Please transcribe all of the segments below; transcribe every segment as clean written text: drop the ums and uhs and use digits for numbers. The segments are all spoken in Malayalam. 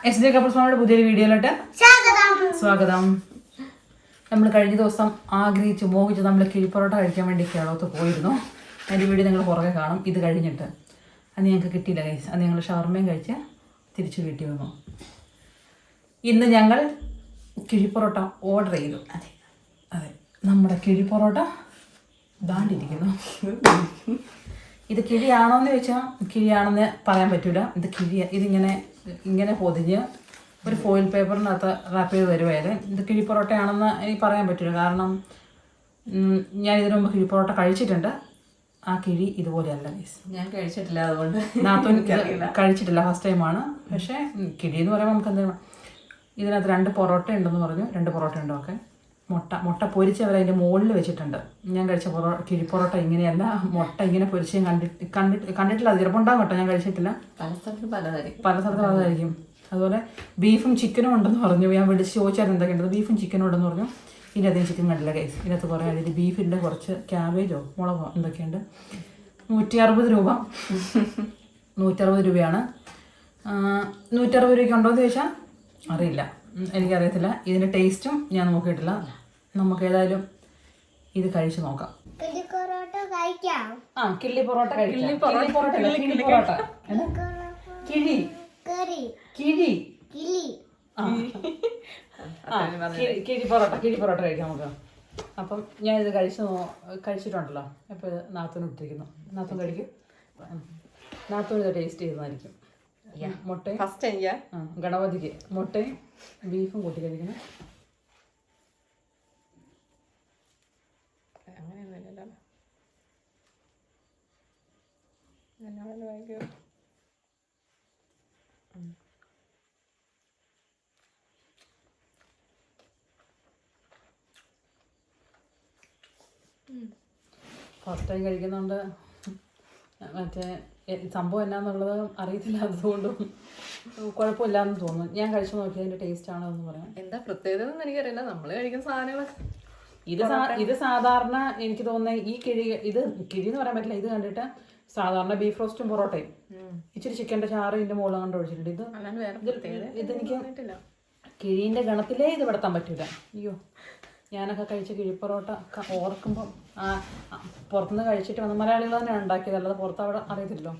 SD കപ്പിൾസ്മാരുടെ പുതിയൊരു വീഡിയോയിലോട്ട് സ്വാഗതം. നമ്മൾ കഴിഞ്ഞ ദിവസം ആഗ്രഹിച്ച് മോഹിച്ച് നമ്മൾ കിഴിപ്പൊറോട്ട കഴിക്കാൻ വേണ്ടി കേരളത്ത് പോയിരുന്നു. അതിൻ്റെ വീഡിയോ നിങ്ങൾ പുറകെ കാണും. ഇത് കഴിഞ്ഞിട്ട് അത് ഞങ്ങൾക്ക് കിട്ടിയില്ല ഗൈസ്. അത് ഞങ്ങൾ ഷവർമയും കഴിച്ച് തിരിച്ച് വീട്ടിൽ വന്നു. ഇന്ന് ഞങ്ങൾ കിഴിപ്പൊറോട്ട ഓർഡർ ചെയ്തു. അതെ അതെ, നമ്മുടെ കിഴിപ്പൊറോട്ട ദാണ്ടിരിക്കുന്നു. ഇത് കിഴിയാണോയെന്ന് ചോദിച്ചാൽ കിഴിയാണെന്ന് പറയാൻ പറ്റില്ല. ഇത് ഇതിങ്ങനെ പൊതിഞ്ഞ് ഒരു ഫോയിൽ പേപ്പറിനകത്ത് റാപ്പ് ചെയ്ത് വരുവായത്. ഇത് കിഴിപ്പൊറോട്ടയാണെന്ന് എനിക്ക് പറയാൻ പറ്റില്ല. കാരണം ഞാൻ ഇതിനു മുമ്പ് കിഴിപ്പൊറോട്ട കഴിച്ചിട്ടുണ്ട്. ആ കിഴി ഇതുപോലെയല്ല ഗൈസ്. ഞാൻ കഴിച്ചിട്ടില്ല, അതുകൊണ്ട് നാത്തൂൻ കഴിച്ചിട്ടില്ല, ഫസ്റ്റ് ടൈമാണ്. പക്ഷേ കിഴി എന്ന് പറയുമ്പോൾ നമുക്ക് എന്താണ്, ഇതിനകത്ത് 2 പൊറോട്ട ഉണ്ടെന്ന് പറഞ്ഞു. 2 പൊറോട്ട ഉണ്ടോ? ഒക്കെ മുട്ട പൊരിച്ച് അവർ അതിൻ്റെ മുകളിൽ വെച്ചിട്ടുണ്ട്. ഞാൻ കഴിച്ച കിഴിപ്പൊറോട്ട ഇങ്ങനെയല്ല, മുട്ട ഇങ്ങനെ പൊരിച്ച് കണ്ടിട്ടില്ല. അത് ചിലപ്പോൾ ഉണ്ടാകും കേട്ടോ, ഞാൻ കഴിച്ചിട്ടില്ല. പല സ്ഥലത്ത് പലതായിരിക്കും. അതുപോലെ ബീഫും ചിക്കനും ഉണ്ടെന്ന് പറഞ്ഞു. ഞാൻ വിളിച്ച് ചോദിച്ചാൽ എന്തൊക്കെയുണ്ട്. ബീഫും ചിക്കനും ഉണ്ടെന്ന് പറഞ്ഞു. ഇതിനകത്ത് ചിക്കൻ കണ്ടില്ല ഗൈസ്. ഇതിനകത്ത് കുറേ അതിൽ ബീഫിൻ്റെ കുറച്ച് ക്യാബേജോ മുളകോ എന്തൊക്കെയുണ്ട്. 160 രൂപ. 160 രൂപയാണ്. 160 രൂപയ്ക്ക് ഉണ്ടോ എന്ന് ചോദിച്ചാൽ അറിയില്ല, എനിക്കറിയത്തില്ല. ഇതിൻ്റെ ടേസ്റ്റും ഞാൻ നോക്കിയിട്ടില്ല. നമുക്ക് ഏതായാലും ഇത് കഴിച്ച് നോക്കാം. കിള്ളി പൊറോട്ട കഴിക്കാം. കിള്ളി പൊറോട്ട നമുക്ക്. അപ്പം ഞാൻ ഇത് കഴിച്ചിട്ടുണ്ടല്ലോ. അപ്പോൾ ഇത് നാത്തൂന് ഇട്ടിരിക്കുന്നു. നാത്തൂൻ കഴിക്കും. നാത്തൂൻ ഇത് ടേസ്റ്റ് ചെയ്യുന്നതായിരിക്കും. മുട്ടയും ഫസ്റ്റ് ഗണപതിക്ക് മുട്ടയും ബീഫും കൂട്ടി കഴിക്കണം. ഫസ്റ്റ് ടൈം കഴിക്കുന്നുണ്ട്. മറ്റേ സംഭവം എന്നാന്നുള്ളത് അറിയത്തില്ല, അതുകൊണ്ടും കുഴപ്പമില്ലാന്ന് തോന്നുന്നു. ഞാൻ കഴിച്ചു നോക്കിയതിൻ്റെ ടേസ്റ്റ് ആണോ എന്ന് പറയാം. എന്താ പ്രത്യേകത എന്ന് എനിക്കറിയില്ല. നമ്മൾ കഴിക്കുന്ന സാധനങ്ങൾ ഇത് സാധാരണ എനിക്ക് തോന്നുന്നത് ഈ കിഴി എന്ന് പറയാൻ പറ്റില്ല. ഇത് കണ്ടിട്ട് സാധാരണ ബീഫ് റോസ്റ്റും പൊറോട്ടയും ഇച്ചിരി ചിക്കൻ്റെ ചാറ് ഇതിൻ്റെ മുകളിൽ കണ്ട് ഒഴിച്ചിട്ടുണ്ട്. ഇതെനിക്ക് കിഴീൻ്റെ ഗണത്തിലേ ഇത് പെടുത്താൻ പറ്റൂല. അയ്യോ, ഞാനൊക്കെ കഴിച്ച കിഴിപ്പൊറോട്ട ഓർക്കുമ്പം പുറത്തുനിന്ന് കഴിച്ചിട്ട് വന്ന മലയാളികൾ തന്നെയാണ് ഉണ്ടാക്കിയത്, അല്ലാതെ പുറത്ത് അവിടെ അറിയത്തില്ലോ.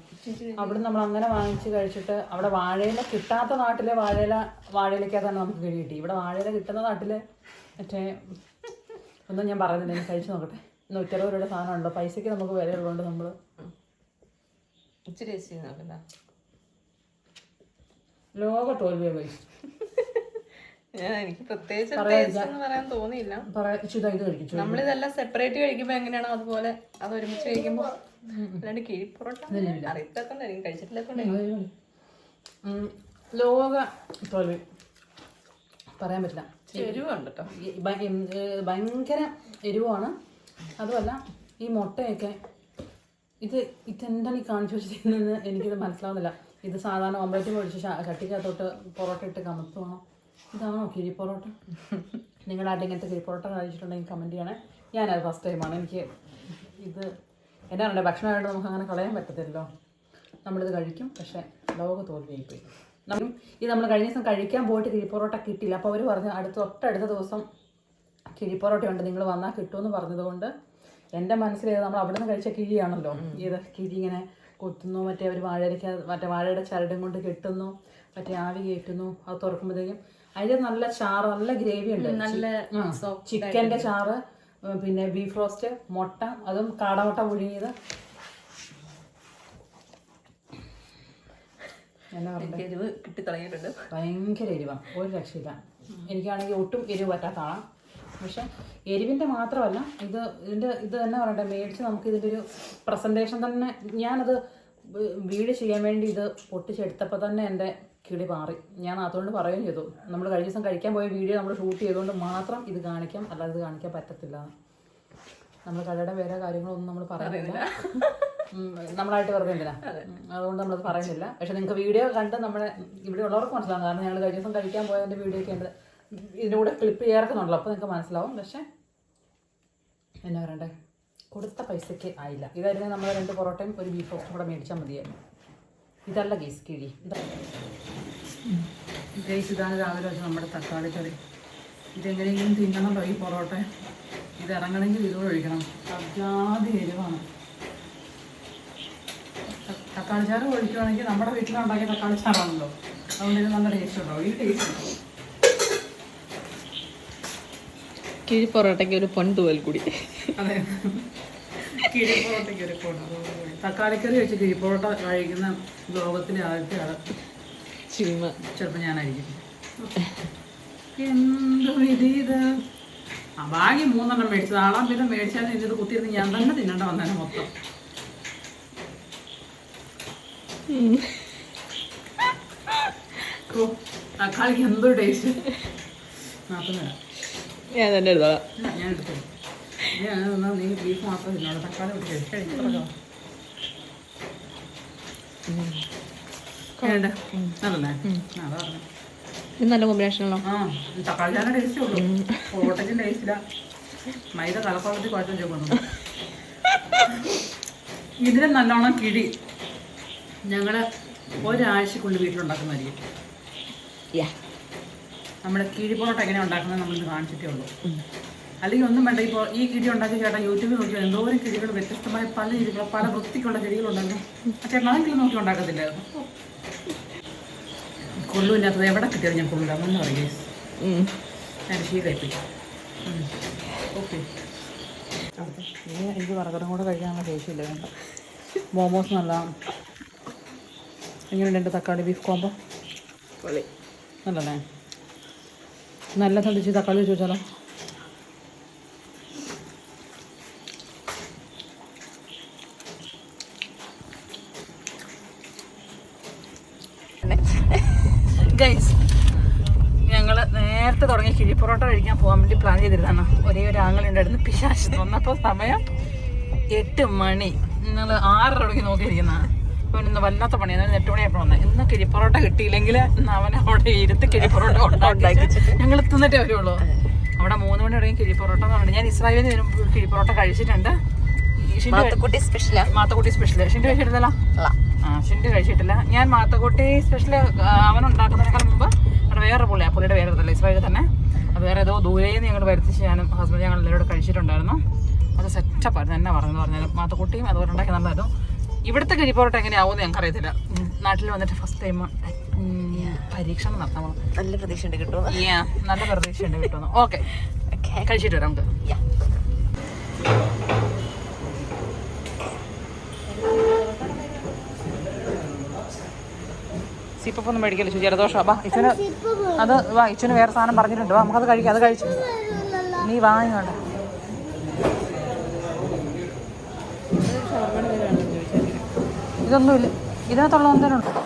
അവിടെ നമ്മൾ അങ്ങനെ വാങ്ങിച്ച് കഴിച്ചിട്ട് അവിടെ വാഴയില കിട്ടാത്ത നാട്ടിലെ വാഴയിലേക്കകത്താണ് നമുക്ക് കിഴി കിട്ടി. ഇവിടെ വാഴയില കിട്ടുന്ന നാട്ടില് മറ്റേ ഒന്നും ഞാൻ പറയുന്നില്ല, എനിക്ക് കഴിച്ചു നോക്കട്ടെ. 160 രൂപയുടെ സാധനമുണ്ടോ? പൈസയ്ക്ക് നമുക്ക് വില ഉള്ളതുകൊണ്ട് നമ്മൾ ഇച്ചിരി ടേസ്റ്റ് നോക്കണ്ട. ലോക തോൽവിയെ പൈസ എനിക്ക് പ്രത്യേകിച്ച് പറയാൻ തോന്നിയില്ല. നമ്മളിതെല്ലാം സെപ്പറേറ്റ് കഴിക്കുമ്പോ എങ്ങനെയാണോ അതുപോലെ അത് ഒരുമിച്ച് കഴിക്കുമ്പോ അല്ലാണ്ട് കിഴിപ്പൊറോട്ട അറിയത്തോണ്ടായിരിക്കും, കഴിച്ചിട്ടില്ലാത്തോണ്ടായിരിക്കും. ലോക തോൽവി പറയാൻ പറ്റില്ല. എരിവുണ്ട് കേട്ടോ, ഭയങ്കര എരിവാണ്. അതുമല്ല ഈ മുട്ടയൊക്കെ ഇതെന്താണ് ഈ കാണിച്ചു വെച്ചിരിക്കുന്നതെന്ന് എനിക്കിത് മനസ്സിലാവുന്നില്ല. ഇത് സാധാരണ ഓംലേറ്റ് പൊടിച്ച് ചട്ടിക്കകത്തോട്ട് പൊറോട്ട ഇട്ട് കമത്തുവാണോ? ഇതാണോ കിഴിപ്പൊറോട്ട? നിങ്ങളായിട്ട് ഇങ്ങനത്തെ കിഴിപ്പൊറോട്ട കഴിച്ചിട്ടുണ്ടെങ്കിൽ കമൻറ്റ് ചെയ്യണേ. ഞാനത് ഫസ്റ്റ് ടൈമാണ്. എനിക്ക് ഇത് എന്നാ പറയണ്ടേ, ഭക്ഷണമായിട്ട് നമുക്ക് അങ്ങനെ കളയാൻ പറ്റത്തില്ലല്ലോ. നമ്മളിത് കഴിക്കും, പക്ഷേ ലോക തോൽവിയായിപ്പോയി. നമ്മൾ കഴിഞ്ഞ ദിവസം കഴിക്കാൻ പോയിട്ട് കിഴിപ്പൊറോട്ട കിട്ടിയില്ല. അപ്പോൾ അവർ പറഞ്ഞു തൊട്ടടുത്ത ദിവസം കിഴിപ്പൊറോട്ടയുണ്ട്, നിങ്ങൾ വന്നാൽ കിട്ടുമെന്ന് പറഞ്ഞതുകൊണ്ട് എൻ്റെ മനസ്സിലേത് നമ്മൾ അവിടെ നിന്ന് കഴിച്ച കിഴിയാണല്ലോ. ഇത് കിഴി ഇങ്ങനെ കൊത്തുന്നു, മറ്റേ അവർ വാഴയുടെ ചരടും കൊണ്ട് കെട്ടുന്നു, മറ്റേ ആവി കയറ്റുന്നു. അത് തുറക്കുമ്പോഴത്തേക്കും അതിൻ്റെ നല്ല ചാറ്, നല്ല ഗ്രേവി ഉണ്ട്, നല്ല ചിക്കൻ്റെ ചാറ്, പിന്നെ ബീഫ് റോസ്റ്റ്, മുട്ട, അതും കാടമുട്ട പുഴുങ്ങിയത്. എന്നാ എരിവ് കിട്ടി തുടങ്ങിയിട്ടുണ്ട്. ഭയങ്കര എരിവാണ്, ഒരു രക്ഷയില്ല. എനിക്കാണെങ്കിൽ ഒട്ടും എരിവ് പറ്റാത്ത ആളാണ്. പക്ഷെ എരിവിൻ്റെ മാത്രമല്ല, ഇത് തന്നെ പറയട്ടെ, മേടിച്ച് നമുക്ക് ഇതിൻ്റെ ഒരു പ്രസൻറ്റേഷൻ തന്നെ, ഞാനത് വീഡിയോ ചെയ്യാൻ വേണ്ടി ഇത് പൊട്ടിച്ചെടുത്തപ്പോൾ തന്നെ എൻ്റെ കിളി മാറി. ഞാൻ അതുകൊണ്ട് പറയുകയും ചെയ്തു, നമ്മൾ കഴിഞ്ഞ ദിവസം കഴിക്കാൻ പോയ വീഡിയോ നമ്മൾ ഷൂട്ട് ചെയ്തുകൊണ്ട് മാത്രം ഇത് കാണിക്കാം, അല്ലാതെ ഇത് കാണിക്കാൻ പറ്റത്തില്ല. നമ്മൾ കടയുടെ വേറെ കാര്യങ്ങളൊന്നും നമ്മൾ പറയുന്നില്ല, നമ്മളായിട്ട് വെറുതെ എന്തിനാ, അതുകൊണ്ട് നമ്മളത് പറയുന്നില്ല. പക്ഷെ നിങ്ങൾക്ക് വീഡിയോ കണ്ട് നമ്മുടെ ഇവിടെ ഉള്ളവർക്ക് മനസ്സിലാവും. കാരണം ഞങ്ങൾ കഴിഞ്ഞ ദിവസം കഴിക്കാൻ പോയതിൻ്റെ വീഡിയോ ഒക്കെ ഉണ്ട്, ഇതിൻ്റെ കൂടെ ക്ലിപ്പ് ചേർക്കുന്നുണ്ടല്ലോ, അപ്പോൾ നിങ്ങൾക്ക് മനസ്സിലാവും. പക്ഷേ എന്നാ പറയണ്ടേ, കൊടുത്ത പൈസയ്ക്ക് ആയില്ല. ഇതായിരുന്നു നമ്മൾ 2 പൊറോട്ടയും ഒരു ബീഫ് റോസ്റ്റും കൂടെ മേടിച്ചാൽ മതിയായിരുന്നു. ഇതല്ല ഗീസ് കിഴി. ഗൈസ് ഇതാണ് രാവിലെ വെച്ച് നമ്മുടെ തക്കാളി കറി. ഇതെങ്ങനെയെങ്കിലും തിന്നണമല്ലോ ഈ പൊറോട്ട. ഇത് ഇറങ്ങണമെങ്കിൽ ഇതുകൂടെ ഒഴിക്കണം. അജാതി എരിവാണ്. തക്കാളി ചാറ് ഒഴിക്കുകയാണെങ്കിൽ നമ്മുടെ വീട്ടിലുണ്ടാക്കിയ തക്കാളി ചാറാണല്ലോ, അതുകൊണ്ട് ഇത് നല്ല ടേസ്റ്റ് ഉണ്ടോ? ഈ ടേസ്റ്റ് ഉണ്ടോ? കിഴി പൊറോട്ടയ്ക്ക് ഒരു പൊൻതൂവൽ കൂടി. അതെ, കിഴിപ്പൊറോട്ടയ്ക്ക് ഒരു പൊടി. തക്കാളിക്കറി വെച്ച് കിഴിപ്പൊറോട്ട കഴിക്കുന്ന ലോകത്തിലെ ആദ്യത്തെ ആള് ചിലപ്പോൾ ഞാനായിരിക്കും. എന്ത് വിധി ഇത്! ആ ഭാഗ്യം 3 മേടിച്ചത്. ആളാം പിന്നെ മേടിച്ചാൽ ഇത് കുത്തിയിരുന്ന് ഞാൻ തന്നെ തിന്നണ്ട വന്നേനെ മൊത്തം. തക്കാളിക്ക് എന്തൊരു ടേസ്റ്റ്! ഞാൻ തന്നെ എടുത്തോളാം. ഞാൻ എടുത്തു. നീ ബീഫ് മാത്രം തിന്നോളൂ, തക്കാളി വിട്ട് കഴിച്ചോ. വേണ്ട അതല്ലേ? അതാ പറഞ്ഞു. ഇത് നല്ല കോമ്പിനേഷനാണല്ലോ. ആ, തക്കാളി ചാറിന് ടേസ്റ്റേ ഉള്ളൂ, പൊറോട്ടയ്ക്കും ടേസ്റ്റില്ല. മൈദ കലപ്പാളത്തിൽ കുഴച്ച് വെച്ചോക്കുന്നു. ഇതിന് നല്ലോണം കിഴി ഞങ്ങൾ ഒരാഴ്ചക്കുള്ളിൽ വീട്ടിലുണ്ടാക്കുന്നതായിരിക്കും. നമ്മുടെ കിഴി പൊറോട്ട എങ്ങനെയാണ് ഉണ്ടാക്കുന്നത് നമ്മളിത് കാണിച്ചിട്ടേ ഉള്ളൂ. അല്ലെങ്കിൽ ഒന്നും വേണ്ട. ഇപ്പോൾ ഈ കിഴി ഉണ്ടാക്കി ചേട്ടാ യൂട്യൂബിൽ നോക്കിയാൽ എന്തോരം കിഴികൾ, വ്യത്യസ്തമായ പല രീതികളും പല വൃത്തിക്കുള്ള കിഴികളുണ്ടാകും. ചേട്ടൻ അതെങ്കിലും നോക്കി ഉണ്ടാക്കത്തില്ലായിരുന്നു. കൊള്ളുമില്ലാത്തത് എവിടെ കിട്ടിയാലും ഞാൻ കൊള്ളില്ല എന്ന് പറയേ. ഞാൻ ശീലമായിപ്പോയി. ഓക്കെ, എനിക്ക് ബർഗറും കൂടെ കഴിക്കാനുള്ള ശേഷിയില്ല. വേണ്ട, മോമോസ് നല്ല. എങ്ങനെയുണ്ട് എൻ്റെ തക്കാളി ബീഫ് കോമ്പോ? നല്ലല്ലേ? നല്ല തണ്ടിച്ച് തക്കാളി വെച്ച് വെച്ചാലോ? ഗൈസ്, ഞങ്ങൾ നേരത്തെ തുടങ്ങി കിഴിപ്പൊറോട്ട കഴിക്കാൻ പോകാൻ വേണ്ടി പ്ലാൻ ചെയ്തിരുന്നതാണ്. ഒരേ ഒരു ആങ്ങളുണ്ടായിരുന്നു, പിശാശ് വന്നപ്പോൾ സമയം 8 മണി. നിങ്ങൾ 6 തുടങ്ങി നോക്കിയിരിക്കുന്നതാണ്. അപ്പോൾ ഇന്ന് വല്ലാത്ത പണിയാണ്. 8 മണിയായപ്പോൾ വന്നത്. ഇന്ന് കിഴിപ്പൊറോട്ട കിട്ടിയില്ലെങ്കിൽ അവനെ അവിടെ ഇരുത്ത് കിഴിപ്പൊറോട്ട ഉണ്ടാക്കി ഞങ്ങൾ തിന്നിട്ടേ വരുള്ളൂ. അവിടെ 3 മണി തുടങ്ങി കിഴിപ്പൊറോട്ട എന്ന് പറഞ്ഞിട്ട് ഞാൻ ഇസ്രായേലിൽ നിന്ന് കിഴിപ്പൊറോട്ട കഴിച്ചിട്ടുണ്ട്. മാത്തക്കുട്ടി സ്പെഷ്യൽ ഷിൻഡ് കഴിച്ചിട്ടില്ല. ഷിൻഡ് കഴിച്ചിട്ടില്ല. ഞാൻ മാത്തക്കുട്ടി സ്പെഷ്യൽ അവനുണ്ടാക്കുന്നതിനേക്കാൾ മുമ്പ് അവിടെ വേറെ പുള്ളിയുടെ വേറെ ഇതല്ല, ഇസ്രായേലിൽ തന്നെ. അത് വേറെ ഏതോ ദൂരേന്ന് ഞങ്ങൾ വരുത്തിച്ച് ഞാനും ഹസ്ബൻഡ് ഞങ്ങൾ എല്ലാവരും കഴിച്ചിട്ടുണ്ടായിരുന്നു. അത് സെറ്റപ്പായിരുന്നു. എന്നാ പറഞ്ഞാലും മാത്തക്കുട്ടിയും അതുപോലെ ഉണ്ടാക്കി നല്ലതായിരുന്നു. ഇവിടുത്തെ കിഴിപ്പൊറോട്ട എങ്ങനെയാവുമെന്ന് ഞങ്ങൾക്കറിയത്തില്ല. നാട്ടിൽ വന്നിട്ട് ഫസ്റ്റ് ടൈം പരീക്ഷണം നടത്താൻ നല്ല പ്രതീക്ഷയുണ്ട് കിട്ടുമെന്ന്. ഓക്കെ, കഴിച്ചിട്ട് വരാം നമുക്ക്. സിപ്പൊന്നും മേടിക്കല്ലോ, ജലദോഷം. വാ ഇച്ചുന് അത് വാ, ഇച്ചുന് വേറെ സാധനം പറഞ്ഞിട്ടുണ്ട്. വാ നമുക്കത് കഴിക്കാം. അത് കഴിച്ചു നീ വാങ്ങിക്കോട്ടെ. ഇതൊന്നുമില്ല, ഇതിനകത്തുള്ള എന്തെങ്കിലും ഉണ്ടോ?